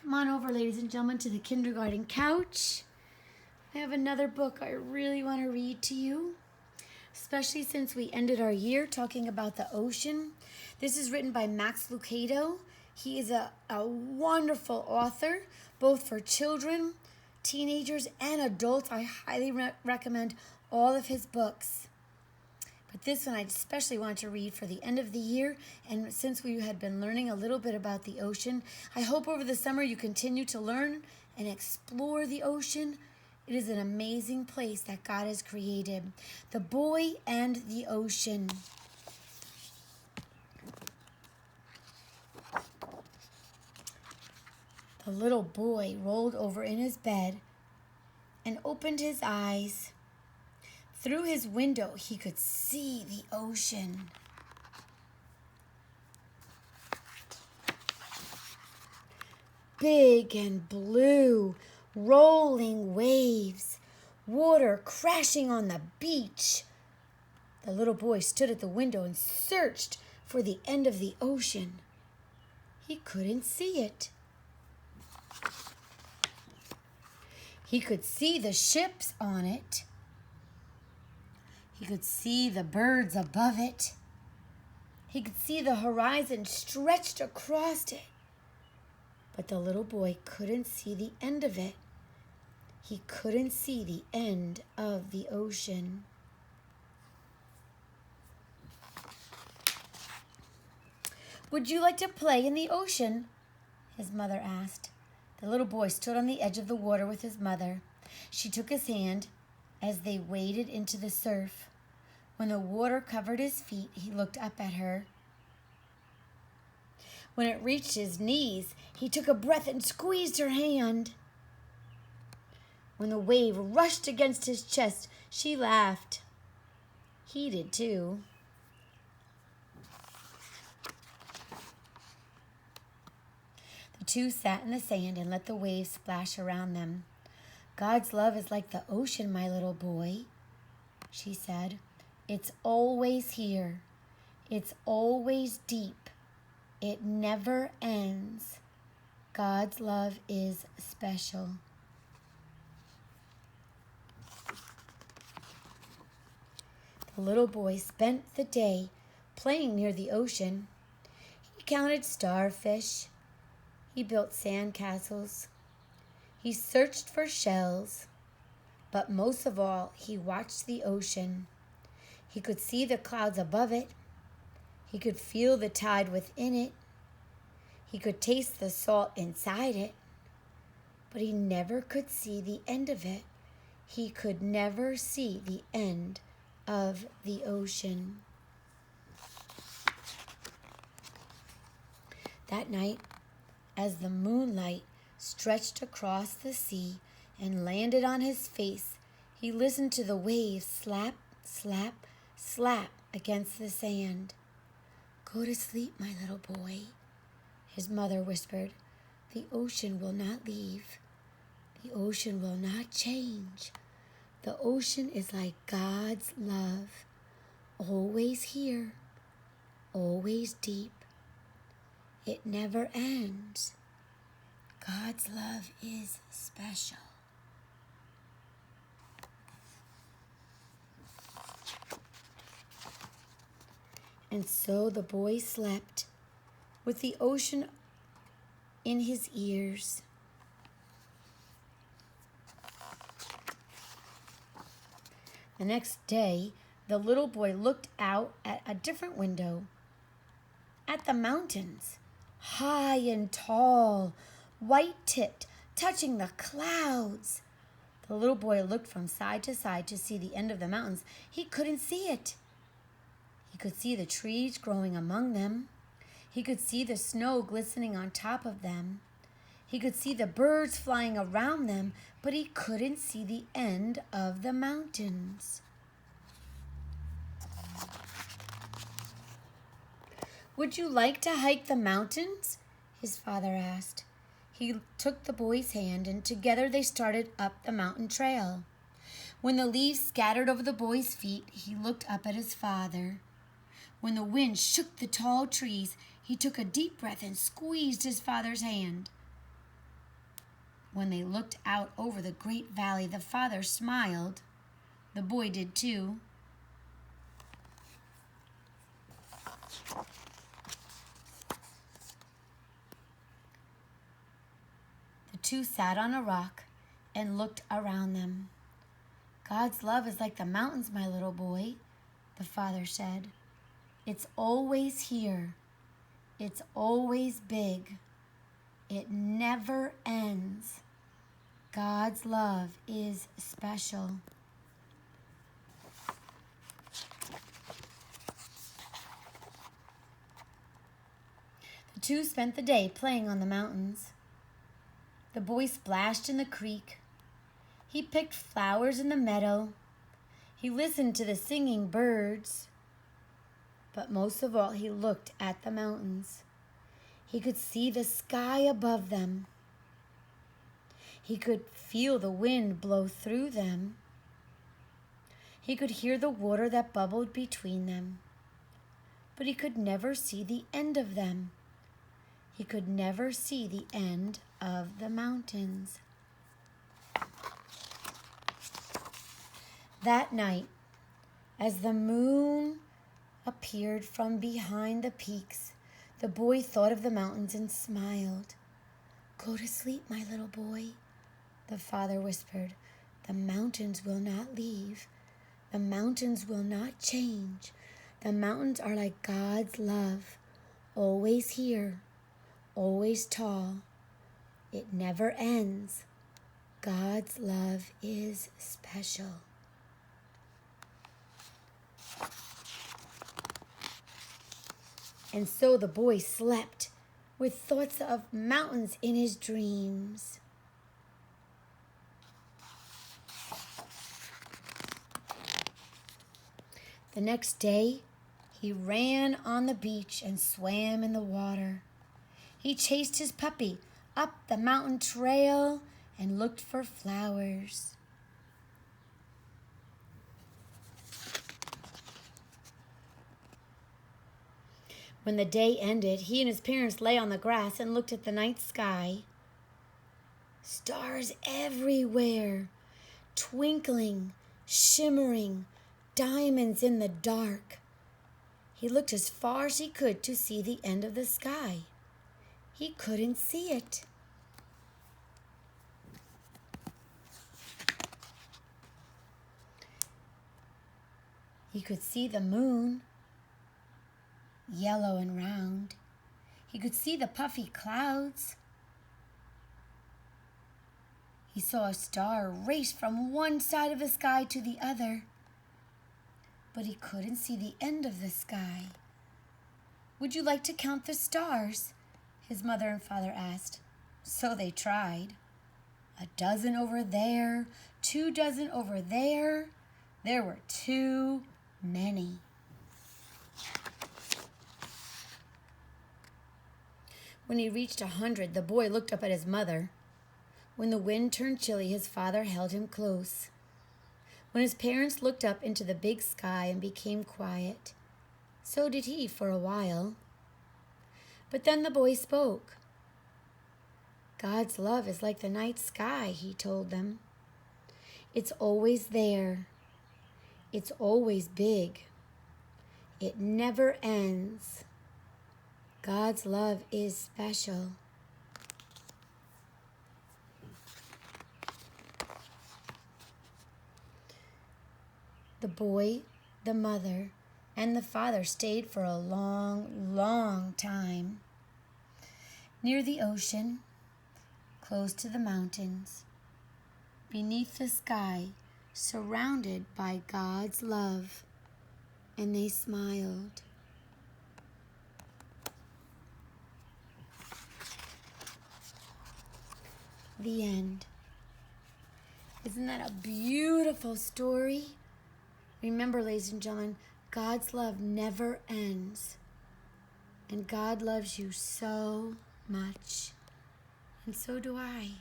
Come on over, ladies and gentlemen, to the kindergarten couch. I have another book I really want to read to you, especially since we ended our year talking about the ocean. This is written by Lucado. He is a wonderful author, both for children, teenagers, and adults. I highly recommend all of his books. But this one I especially want to read for the end of the year, and since we had been learning a little bit about the ocean, I hope over the summer you continue to learn and explore the ocean. It is an amazing place that God has created. The Boy and the Ocean. The little boy rolled over in his bed and opened his eyes. Through his window, he could see the ocean. Big and blue, rolling waves, water crashing on the beach. The little boy stood at the window and searched for the end of the ocean. He couldn't see it. He could see the ships on it. He could see the birds above it. He could see the horizon stretched across it. But the little boy couldn't see the end of it. He couldn't see the end of the ocean. "Would you like to play in the ocean?" his mother asked. The little boy stood on the edge of the water with his mother. She took his hand as they waded into the surf. When the water covered his feet, he looked up at her. When it reached his knees, he took a breath and squeezed her hand. When the wave rushed against his chest, she laughed. He did too. The two sat in the sand and let the waves splash around them. "God's love is like the ocean, my little boy," she said. "It's always here. It's always deep. It never ends. God's love is special." The little boy spent the day playing near the ocean. He counted starfish. He built sand castles. He searched for shells. But most of all, he watched the ocean. He could see the clouds above it. He could feel the tide within it. He could taste the salt inside it. But he never could see the end of it. He could never see the end of the ocean. That night, as the moonlight stretched across the sea and landed on his face, he listened to the waves slap, slap, slap against the sand. "Go to sleep, my little boy," his mother whispered. "The ocean will not leave. The ocean will not change. The ocean is like God's love, always here, always deep. It never ends. God's love is special." And so the boy slept with the ocean in his ears. The next day, the little boy looked out at a different window, at the mountains, high and tall, white-tipped, touching the clouds. The little boy looked from side to see the end of the mountains. He couldn't see it. He could see the trees growing among them. He could see the snow glistening on top of them. He could see the birds flying around them, but he couldn't see the end of the mountains. "Would you like to hike the mountains?" his father asked. He took the boy's hand, and together they started up the mountain trail. When the leaves scattered over the boy's feet, he looked up at his father. When the wind shook the tall trees, he took a deep breath and squeezed his father's hand. When they looked out over the great valley, the father smiled. The boy did too. The two sat on a rock and looked around them. God's love is like the mountains, my little boy, the father said. It's always here. It's always big. It never ends. God's love is special. The two spent the day playing on the mountains. The boy splashed in the creek. He picked flowers in the meadow. He listened to the singing birds. But most of all, he looked at the mountains. He could see the sky above them. He could feel the wind blow through them. He could hear the water that bubbled between them. But he could never see the end of them. He could never see the end of the mountains. That night, as the moon appeared from behind the peaks, the boy thought of the mountains and smiled. "Go to sleep, my little boy," the father whispered. "The mountains will not leave. The mountains will not change. The mountains are like God's love, always here, always tall. It never ends. God's love is special." And so the boy slept with thoughts of mountains in his dreams. The next day, he ran on the beach and swam in the water. He chased his puppy up the mountain trail and looked for flowers. When the day ended, he and his parents lay on the grass and looked at the night sky. Stars everywhere, twinkling, shimmering, diamonds in the dark. He looked as far as he could to see the end of the sky. He couldn't see it. He could see the moon, yellow and round. He could see the puffy clouds. He saw a star race from one side of the sky to the other, but he couldn't see the end of the sky. "Would you like to count the stars?" his mother and father asked. So they tried. 12 over there, 24 over there. There were too many. When he reached 100, the boy looked up at his mother. When the wind turned chilly, his father held him close. When his parents looked up into the big sky and became quiet, so did he for a while. But then the boy spoke. "God's love is like the night sky," he told them. "It's always there. It's always big. It never ends. God's love is special." The boy, the mother, and the father stayed for a long, long time. Near the ocean, close to the mountains, beneath the sky, surrounded by God's love, and they smiled. The end. Isn't that a beautiful story? Remember, ladies and gentlemen, God's love never ends. And God loves you so much. And so do I.